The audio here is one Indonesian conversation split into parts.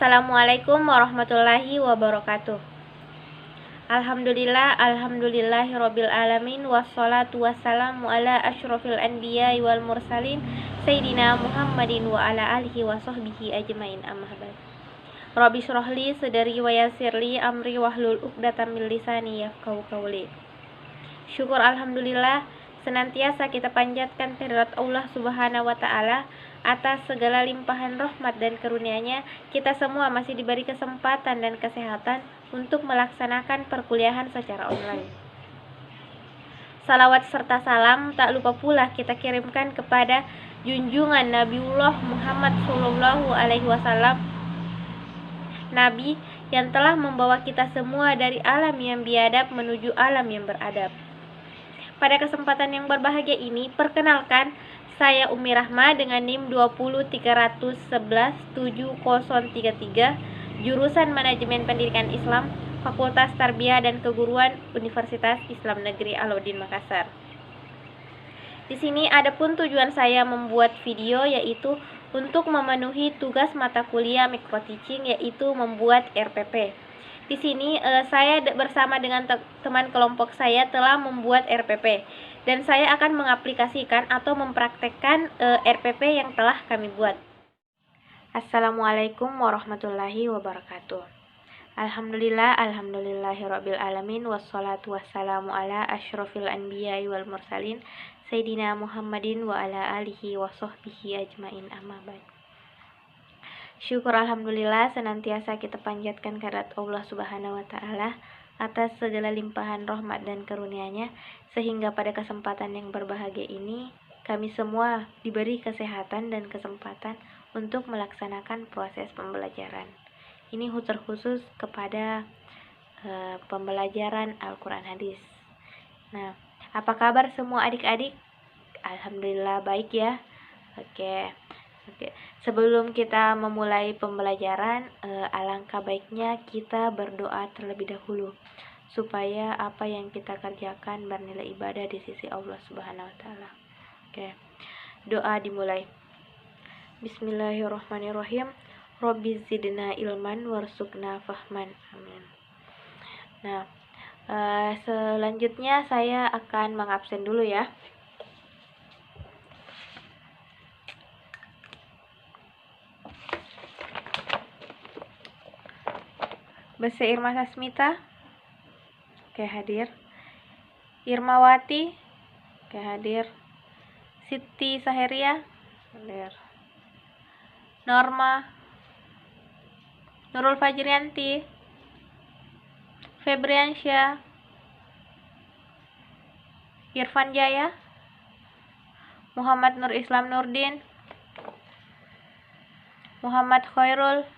Assalamualaikum warahmatullahi wabarakatuh. Alhamdulillahirabbil alamin, wassalatu wassalamu ala asyrofil anbiya'i wal mursalin sayyidina Muhammadin wa ala alihi wa sahbihi ajmain, amma ba'd. Rabbi shrahli sadri wa yassirli amri wahlul 'uqdatam min lisani yafqahu qawli. Syukur alhamdulillah senantiasa kita panjatkan kehadirat Allah Subhanahu wa taala atas segala limpahan rahmat dan karunia-Nya. Kita semua masih diberi kesempatan dan kesehatan untuk melaksanakan perkuliahan secara online. Salawat serta salam tak lupa pula kita kirimkan kepada junjungan Nabiullah Muhammad Sallallahu Alaihi Wasallam, Nabi yang telah membawa kita semua dari alam yang biadab menuju alam yang beradab. Pada kesempatan yang berbahagia ini, perkenalkan, saya Umi Rahma dengan NIM 203117033, jurusan Manajemen Pendidikan Islam, Fakultas Tarbiyah dan Keguruan, Universitas Islam Negeri Alauddin Makassar. Di sini adapun tujuan saya membuat video yaitu untuk memenuhi tugas mata kuliah micro teaching, yaitu membuat RPP. Di sini saya bersama dengan teman kelompok saya telah membuat RPP dan saya akan mengaplikasikan atau mempraktekkan RPP yang telah kami buat. Assalamualaikum warahmatullahi wabarakatuh. Alhamdulillahirabbil alamin, wassalatu wassalamu ala asyrofil anbiya'i wal mursalin sayyidina Muhammadin wa ala alihi wa sahbihi ajmain, amma ba'd. Syukur alhamdulillah senantiasa kita panjatkan kehadirat Allah Subhanahu wa taala atas segala limpahan rahmat dan karunia-Nya, sehingga pada kesempatan yang berbahagia ini kami semua diberi kesehatan dan kesempatan untuk melaksanakan proses pembelajaran. Ini terkhusus kepada pembelajaran Al-Quran Hadis. Nah, apa kabar semua adik-adik? Alhamdulillah baik ya. Oke. Sebelum kita memulai pembelajaran, alangkah baiknya kita berdoa terlebih dahulu supaya apa yang kita kerjakan bernilai ibadah di sisi Allah Subhanahu wa taala. Oke. Doa dimulai. Bismillahirrahmanirrahim. Rabbi zidna ilman warzuqna fahman. Amin. Nah, selanjutnya saya akan mengabsen dulu ya. Bese Irma Sasmita, oke hadir. Irmawati, oke hadir. Siti Saheria, hadir. Norma, Nurul Fajrianti, Febriansyah, Irfan Jaya, Muhammad Nur Islam Nurdin, Muhammad Khairul.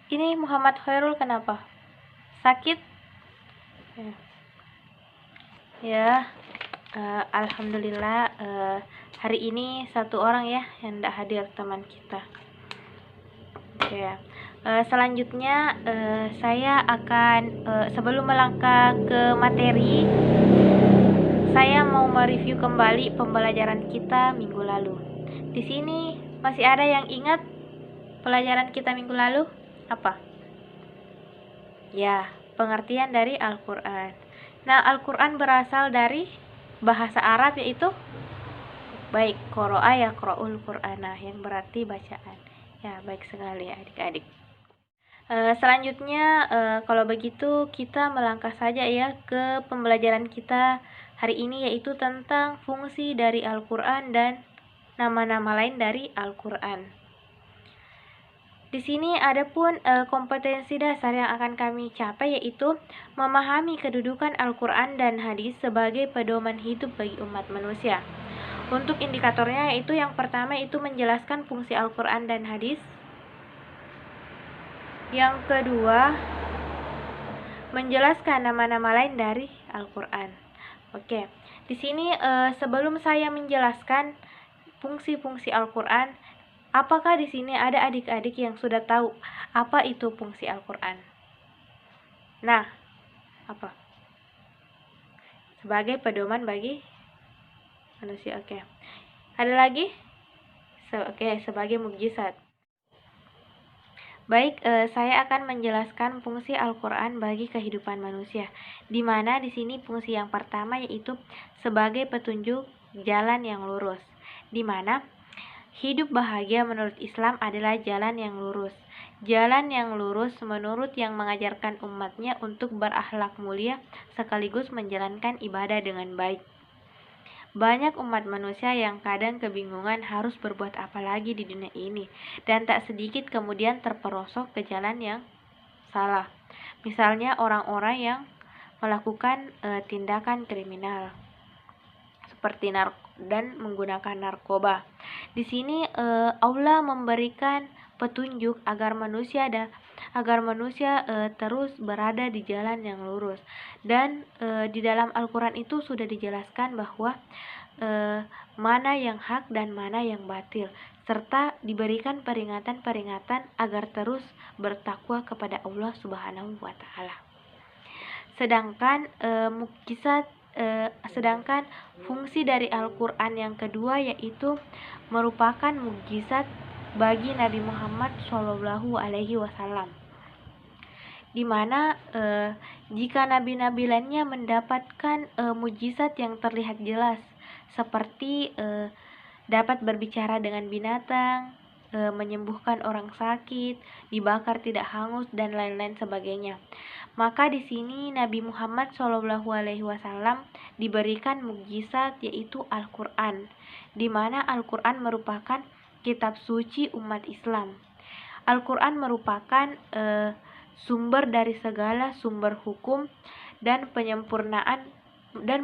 Ini Muhammad Khairul kenapa? Sakit? Ya, alhamdulillah hari ini satu orang ya yang tidak hadir, teman kita. Oke. Selanjutnya saya akan sebelum melangkah ke materi, saya mau mereview kembali pembelajaran kita minggu lalu. Di sini masih ada yang ingat pelajaran kita minggu lalu? Apa? Ya, pengertian dari Al-Quran. Nah, Al-Quran berasal dari bahasa Arab yaitu baik, qoro'a yaqra'ul Qur'ana, yang berarti bacaan. Ya, baik sekali adik-adik. Selanjutnya kalau begitu kita melangkah saja ya ke pembelajaran kita hari ini, yaitu tentang fungsi dari Al-Quran dan nama-nama lain dari Al-Quran. Di sini ada pun kompetensi dasar yang akan kami capai, yaitu memahami kedudukan Al-Quran dan hadis sebagai pedoman hidup bagi umat manusia. Untuk indikatornya yaitu yang pertama itu menjelaskan fungsi Al-Quran dan hadis. Yang kedua, menjelaskan nama-nama lain dari Al-Quran. Oke, di sini sebelum saya menjelaskan fungsi-fungsi Al-Quran, apakah di sini ada adik-adik yang sudah tahu apa itu fungsi Al-Quran? Nah, apa? Sebagai pedoman bagi manusia. Oke. Ada lagi? Oke, sebagai mukjizat. Baik, saya akan menjelaskan fungsi Al-Quran bagi kehidupan manusia, di mana di sini fungsi yang pertama yaitu sebagai petunjuk jalan yang lurus, di mana hidup bahagia menurut Islam adalah jalan yang lurus. Jalan yang lurus menurut yang mengajarkan umatnya untuk berakhlak mulia sekaligus menjalankan ibadah dengan baik. Banyak umat manusia yang kadang kebingungan harus berbuat apa lagi di dunia ini, dan tak sedikit kemudian terperosok ke jalan yang salah. Misalnya orang-orang yang melakukan tindakan kriminal seperti dan menggunakan narkoba. Di sini Allah memberikan petunjuk agar manusia terus berada di jalan yang lurus. Dan di dalam Al-Quran itu sudah dijelaskan bahwa mana yang hak dan mana yang batil, serta diberikan peringatan-peringatan agar terus bertakwa kepada Allah Subhanahu wa taala. Sedangkan fungsi dari Al-Quran yang kedua yaitu merupakan mukjizat bagi Nabi Muhammad SAW, di mana jika nabi-nabi lainnya mendapatkan mukjizat yang terlihat jelas seperti dapat berbicara dengan binatang, menyembuhkan orang sakit, dibakar tidak hangus, dan lain-lain sebagainya. Maka di sini Nabi Muhammad SAW diberikan mukjizat yaitu Al-Quran, di mana Al-Quran merupakan kitab suci umat Islam. Al-Quran merupakan sumber dari segala sumber hukum dan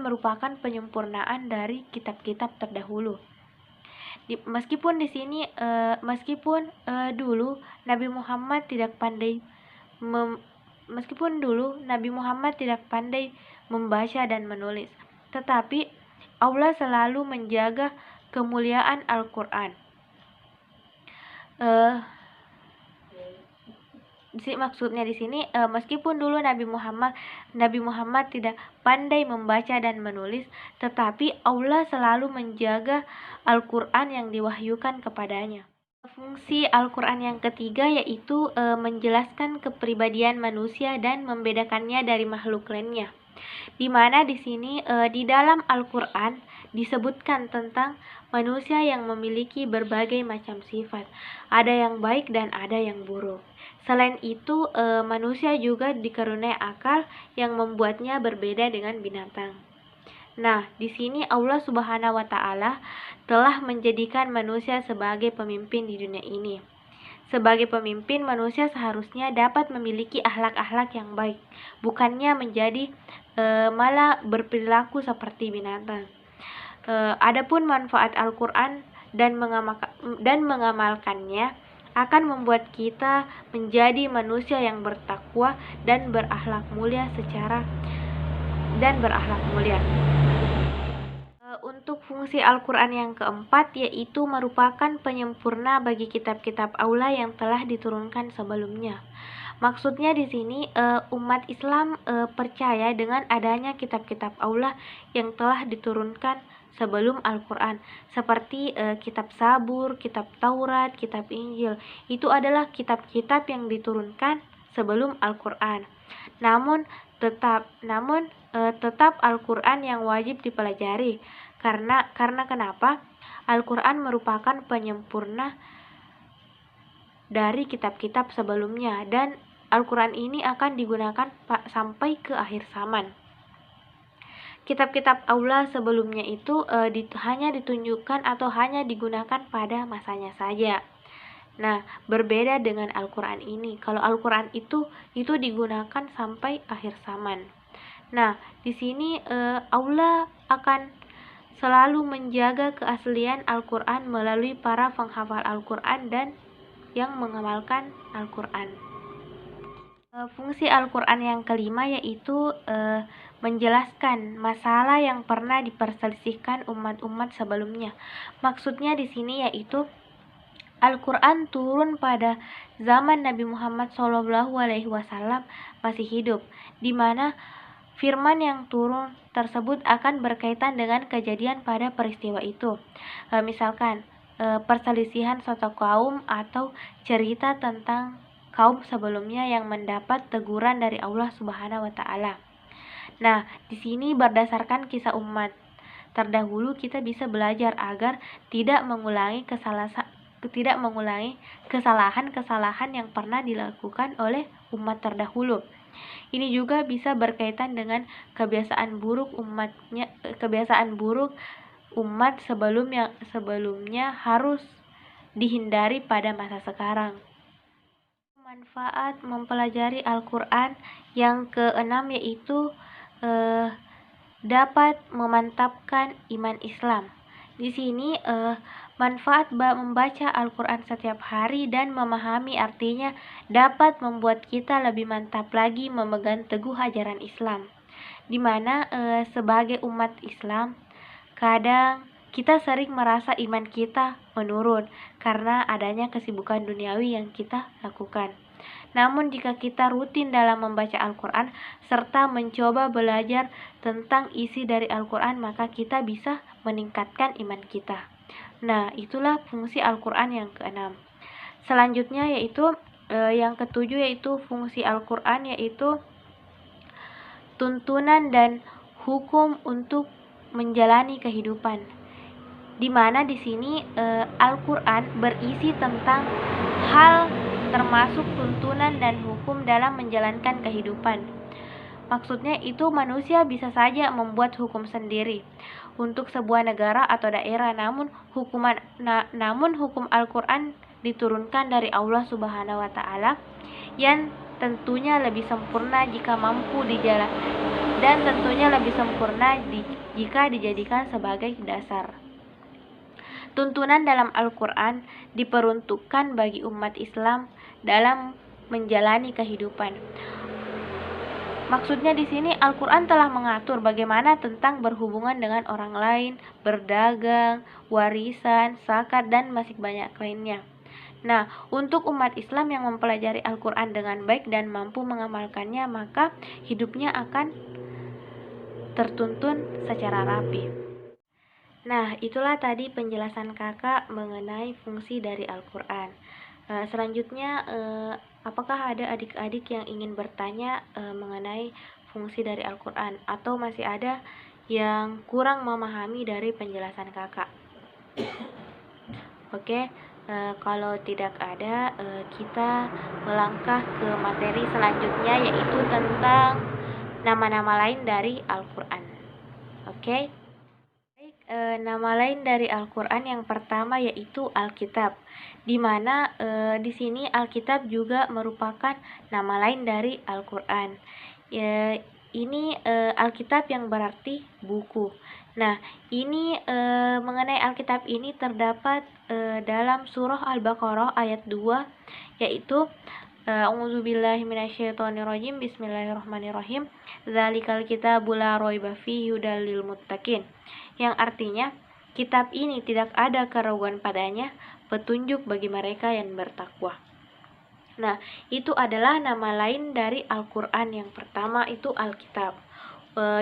merupakan penyempurnaan dari kitab-kitab terdahulu. Meskipun dulu Nabi Muhammad tidak pandai membaca dan menulis, tetapi Allah selalu menjaga kemuliaan Al-Quran. Maksudnya di sini meskipun dulu Nabi Muhammad tidak pandai membaca dan menulis, tetapi Allah selalu menjaga Al-Quran yang diwahyukan kepadanya. Fungsi Al-Quran yang ketiga yaitu menjelaskan kepribadian manusia dan membedakannya dari makhluk lainnya. Di mana di sini di dalam Al-Quran disebutkan tentang manusia yang memiliki berbagai macam sifat. Ada yang baik dan ada yang buruk. Selain itu, manusia juga dikaruniai akal yang membuatnya berbeda dengan binatang. Nah, di sini Allah Subhanahu wa taala telah menjadikan manusia sebagai pemimpin di dunia ini. Sebagai pemimpin, manusia seharusnya dapat memiliki akhlak-akhlak yang baik, bukannya menjadi malah berperilaku seperti binatang. Adapun manfaat Al-Quran dan mengamalkannya akan membuat kita menjadi manusia yang bertakwa dan berakhlak mulia Untuk fungsi Al-Quran yang keempat yaitu merupakan penyempurna bagi kitab-kitab Allah yang telah diturunkan sebelumnya. Maksudnya di sini umat Islam percaya dengan adanya kitab-kitab Allah yang telah diturunkan sebelum Al-Quran, seperti kitab Zabur, kitab Taurat, kitab Injil. Itu adalah kitab-kitab yang diturunkan sebelum Al-Quran. Namun tetap Al-Quran yang wajib dipelajari. Karena kenapa? Al-Quran merupakan penyempurna dari kitab-kitab sebelumnya, dan Al-Quran ini akan digunakan sampai ke akhir zaman. Kitab-kitab Allah sebelumnya itu hanya ditunjukkan atau hanya digunakan pada masanya saja. Nah, berbeda dengan Al-Quran ini. Kalau Al-Quran itu digunakan sampai akhir zaman. Nah, di sini Allah akan selalu menjaga keaslian Al-Quran melalui para penghafal Al-Quran dan yang mengamalkan Al-Quran. Fungsi Al-Quran yang kelima yaitu menjelaskan masalah yang pernah diperselisihkan umat-umat sebelumnya. Maksudnya di sini yaitu Al-Quran turun pada zaman Nabi Muhammad SAW masih hidup, di mana firman yang turun tersebut akan berkaitan dengan kejadian pada peristiwa itu. Misalkan perselisihan suatu kaum atau cerita tentang kaum sebelumnya yang mendapat teguran dari Allah Subhanahu wa taala. Nah, di sini berdasarkan kisah umat terdahulu kita bisa belajar agar tidak mengulangi kesalahan-kesalahan yang pernah dilakukan oleh umat terdahulu. Ini juga bisa berkaitan dengan kebiasaan buruk umat sebelumnya harus dihindari pada masa sekarang. Manfaat mempelajari Al-Quran yang keenam yaitu dapat memantapkan iman Islam. Di sini manfaat membaca Al-Quran setiap hari dan memahami artinya dapat membuat kita lebih mantap lagi memegang teguh ajaran Islam. Di mana sebagai umat Islam, kadang kita sering merasa iman kita menurun karena adanya kesibukan duniawi yang kita lakukan. Namun jika kita rutin dalam membaca Al-Quran serta mencoba belajar tentang isi dari Al-Quran, maka kita bisa meningkatkan iman kita. Nah, itulah fungsi Al-Quran yang keenam. Selanjutnya yaitu yang ketujuh yaitu fungsi Al-Quran yaitu tuntunan dan hukum untuk menjalani kehidupan. Di mana di sini Al-Quran berisi tentang hal termasuk tuntunan dan hukum dalam menjalankan kehidupan. Maksudnya itu manusia bisa saja membuat hukum sendiri untuk sebuah negara atau daerah, namun hukum Al-Quran diturunkan dari Allah Subhanahu wa taala yang tentunya lebih sempurna jika mampu dijalankan dan tentunya lebih sempurna jika dijadikan sebagai dasar. Tuntunan dalam Al-Quran diperuntukkan bagi umat Islam dalam menjalani kehidupan. Maksudnya di sini Al-Quran telah mengatur bagaimana tentang berhubungan dengan orang lain, berdagang, warisan, zakat, dan masih banyak lainnya. Nah, untuk umat Islam yang mempelajari Al-Quran dengan baik dan mampu mengamalkannya, maka hidupnya akan tertuntun secara rapi. Nah, itulah tadi penjelasan kakak mengenai fungsi dari Al-Quran. Selanjutnya, apakah ada adik-adik yang ingin bertanya mengenai fungsi dari Al-Quran? Atau masih ada yang kurang memahami dari penjelasan kakak? Oke, kalau tidak ada, kita melangkah ke materi selanjutnya yaitu tentang nama-nama lain dari Al-Quran. Oke. Nama lain dari Al-Quran yang pertama yaitu Alkitab, di mana di sini Alkitab juga merupakan nama lain dari Al-Quran. Ini Alkitab yang berarti buku. Nah, ini mengenai Alkitab ini terdapat dalam surah Al-Baqarah ayat 2 yaitu A'udzubillahi minasyaitonirrajim. Bismillahirrahmanirrahim. Dzalikal kitabul la raiba fihi hudal lil muttaqin. Yang artinya, kitab ini tidak ada keraguan padanya, petunjuk bagi mereka yang bertakwa. Nah, itu adalah nama lain dari Al-Quran. Yang pertama itu Alkitab.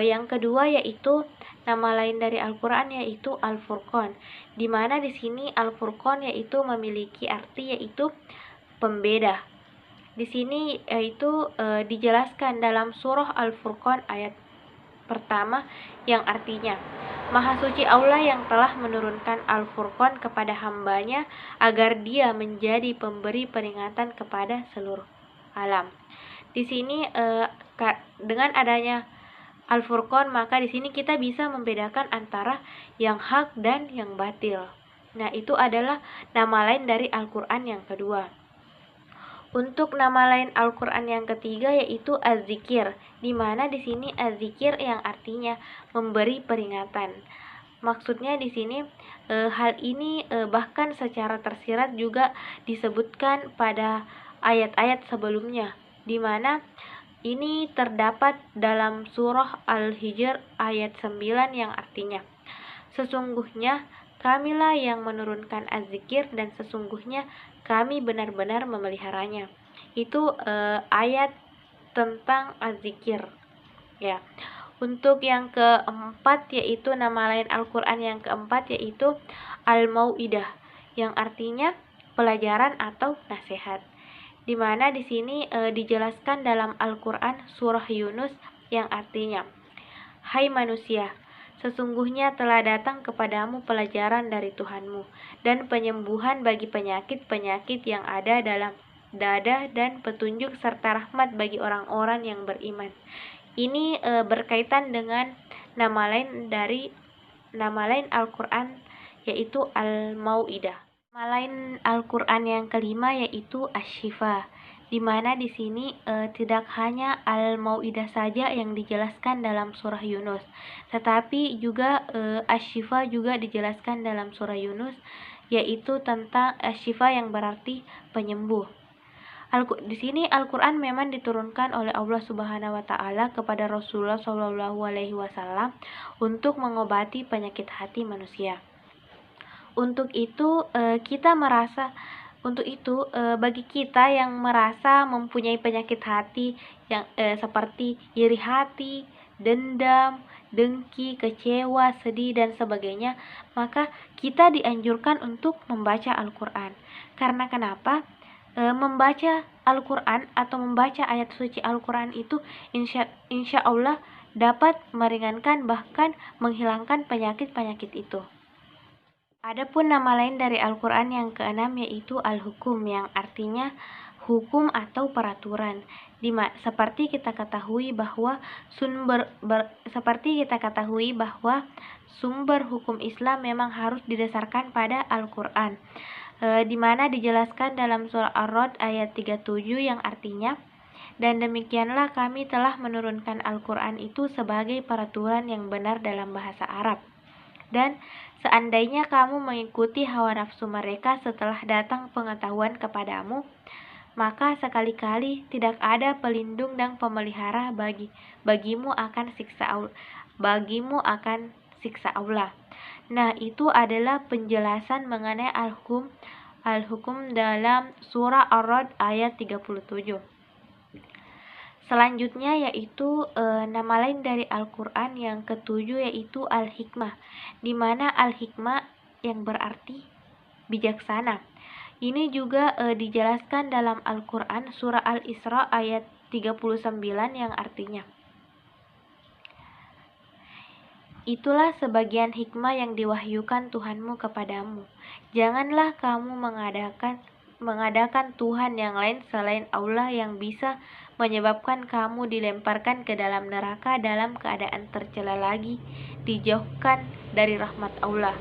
Yang kedua yaitu nama lain dari Al-Quran yaitu Al-Furqan, di mana di sini Al-Furqan yaitu memiliki arti yaitu pembeda. Di sini yaitu dijelaskan dalam surah Al-Furqan ayat pertama yang artinya, Maha suci Allah yang telah menurunkan Al-Furqan kepada hambanya agar dia menjadi pemberi peringatan kepada seluruh alam. Di sini dengan adanya Al-Furqan maka di sini kita bisa membedakan antara yang hak dan yang batil. Nah, itu adalah nama lain dari Al-Quran yang kedua. Untuk nama lain Al-Quran yang ketiga yaitu Az-Zikir, di mana di sini Az-Zikir yang artinya memberi peringatan. Maksudnya di sini hal ini bahkan secara tersirat juga disebutkan pada ayat-ayat sebelumnya, di mana ini terdapat dalam surah Al-Hijr ayat 9 yang artinya, sesungguhnya kamilah yang menurunkan Az-Zikir dan sesungguhnya kami benar-benar memeliharanya. Itu ayat tentang Az-Zikir ya. Untuk yang keempat yaitu nama lain Al-Quran yang keempat yaitu Al-Mau'idah, yang artinya pelajaran atau nasihat. di mana di sini dijelaskan dalam Al-Qur'an surah Yunus yang artinya, "Hai manusia, sesungguhnya telah datang kepadamu pelajaran dari Tuhanmu dan penyembuhan bagi penyakit-penyakit yang ada dalam dada dan petunjuk serta rahmat bagi orang-orang yang beriman." Ini berkaitan dengan nama lain Al-Qur'an, yaitu Al-Mau'idah. Nama lain Al-Qur'an yang kelima yaitu Asy-Syifa, di mana di sini tidak hanya Al-Mau'idah saja yang dijelaskan dalam surah Yunus, tetapi juga Asy-Syifa juga dijelaskan dalam surah Yunus, yaitu tentang Asy-Syifa yang berarti penyembuh. Di sini Al-Qur'an memang diturunkan oleh Allah Subhanahu wa taala kepada Rasulullah Shallallahu alaihi wasallam untuk mengobati penyakit hati manusia. Untuk itu bagi kita yang merasa mempunyai penyakit hati yang seperti iri hati, dendam, dengki, kecewa, sedih dan sebagainya, maka kita dianjurkan untuk membaca Al-Qur'an. Karena kenapa? Membaca Al-Qur'an atau membaca ayat suci Al-Qur'an itu insya Allah dapat meringankan bahkan menghilangkan penyakit-penyakit itu. Adapun nama lain dari Al-Qur'an yang keenam yaitu Al-Hukum, yang artinya hukum atau peraturan. Seperti kita ketahui bahwa sumber hukum Islam memang harus didasarkan pada Al-Qur'an. Di mana dijelaskan dalam surah Ar-Ra'd ayat 37 yang artinya, "Dan demikianlah kami telah menurunkan Al-Qur'an itu sebagai peraturan yang benar dalam bahasa Arab. Dan seandainya kamu mengikuti hawa nafsu mereka setelah datang pengetahuan kepadamu, maka sekali-kali tidak ada pelindung dan pemelihara bagimu akan siksa Allah." Nah, itu adalah penjelasan mengenai Al-Hukum dalam surah Ar-Ra'd ayat 37. Selanjutnya yaitu nama lain dari Al-Qur'an yang ketujuh yaitu Al-Hikmah, di mana Al-Hikmah yang berarti bijaksana. Ini juga dijelaskan dalam Al-Qur'an surah Al-Isra ayat 39 yang artinya, "Itulah sebagian hikmah yang diwahyukan Tuhanmu kepadamu. Janganlah kamu mengadakan Tuhan yang lain selain Allah yang bisa menyebabkan kamu dilemparkan ke dalam neraka dalam keadaan tercela lagi, dijauhkan dari rahmat Allah."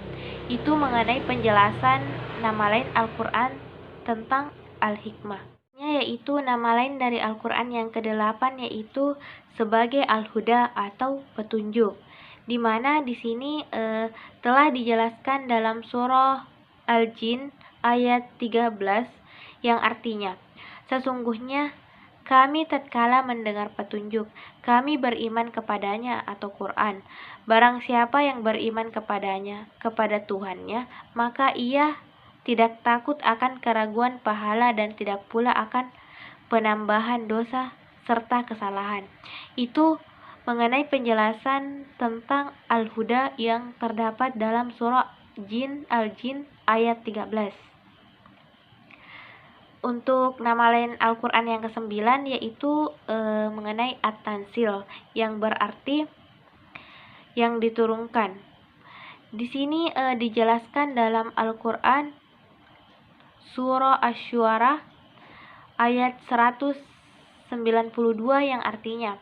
Itu mengenai penjelasan nama lain Al-Qur'an tentang Al-Hikmah. Yaitu nama lain dari Al-Qur'an yang kedelapan yaitu sebagai Al-Huda atau petunjuk, di mana di sini telah dijelaskan dalam surah Al-Jin ayat 13 yang artinya, "Sesungguhnya kami tatkala mendengar petunjuk, kami beriman kepadanya," atau Quran. "Barang siapa yang beriman kepadanya, kepada Tuhannya, maka ia tidak takut akan keraguan pahala dan tidak pula akan penambahan dosa serta kesalahan." Itu mengenai penjelasan tentang Al-Huda yang terdapat dalam surah Al-Jin ayat 13. Untuk nama lain Al-Qur'an yang ke-9 yaitu mengenai At-Tanzil, yang berarti yang diturunkan. Di sini dijelaskan dalam Al-Qur'an surah Asy-Syu'ara ayat 192 yang artinya,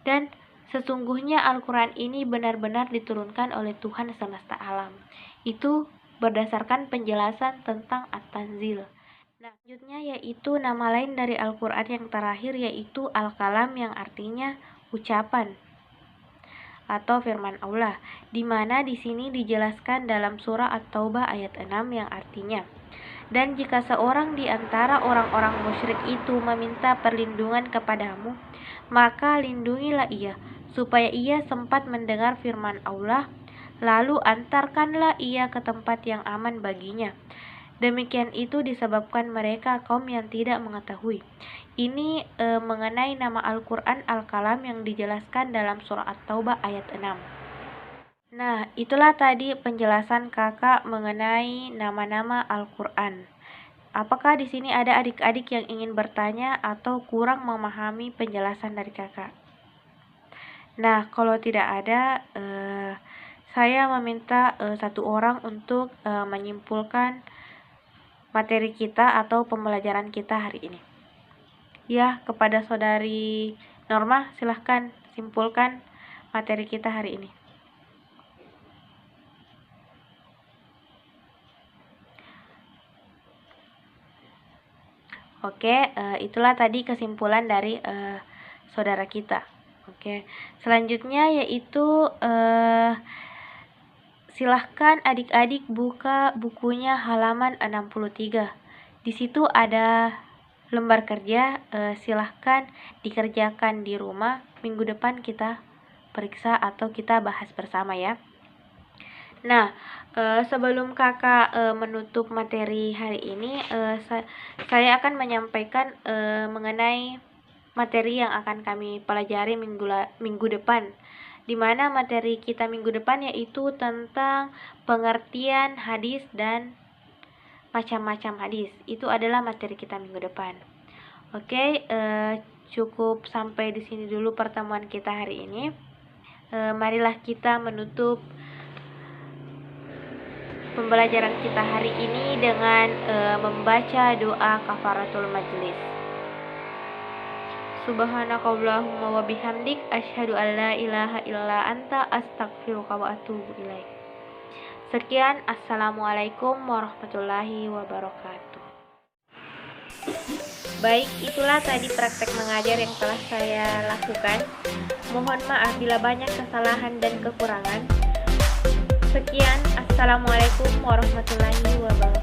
"Dan sesungguhnya Al-Qur'an ini benar-benar diturunkan oleh Tuhan semesta alam." Itu berdasarkan penjelasan tentang At-Tanzil. Nah, selanjutnya yaitu nama lain dari Al-Qur'an yang terakhir yaitu Al-Kalam, yang artinya ucapan atau firman Allah, di mana di sini dijelaskan dalam surah At-Taubah ayat 6 yang artinya, "Dan jika seorang di antara orang-orang musyrik itu meminta perlindungan kepadamu, maka lindungilah ia, supaya ia sempat mendengar firman Allah, lalu antarkanlah ia ke tempat yang aman baginya. Demikian itu disebabkan mereka kaum yang tidak mengetahui." Ini mengenai nama Al-Qur'an Al-Kalam yang dijelaskan dalam surah At-Taubah ayat 6. Nah, itulah tadi penjelasan kakak mengenai nama-nama Al-Qur'an. Apakah di sini ada adik-adik yang ingin bertanya atau kurang memahami penjelasan dari kakak? Nah, kalau tidak ada, saya meminta satu orang untuk menyimpulkan materi kita atau pembelajaran kita hari ini. Ya, kepada saudari Norma, silahkan simpulkan materi kita hari ini. Oke, itulah tadi kesimpulan dari saudara kita. Oke, selanjutnya yaitu silahkan adik-adik buka bukunya halaman 63. Di situ ada lembar kerja, silahkan dikerjakan di rumah. Minggu depan kita periksa atau kita bahas bersama ya. Nah, sebelum kakak menutup materi hari ini, saya akan menyampaikan mengenai materi yang akan kami pelajari minggu depan, di mana materi kita minggu depan yaitu tentang pengertian hadis dan macam-macam hadis. Itu adalah materi kita minggu depan. Oke, cukup sampai di sini dulu pertemuan kita hari ini. Marilah kita menutup pembelajaran kita hari ini dengan membaca doa kafaratul majlis. Subhanakallahumma wa bihamdik asyhadu an la ilaha illa anta astaghfiruka wa atubu ilaik. Sekian, assalamualaikum warahmatullahi wabarakatuh. Baik, itulah tadi praktek mengajar yang telah saya lakukan. Mohon maaf bila banyak kesalahan dan kekurangan. Sekian, assalamualaikum warahmatullahi wabarakatuh.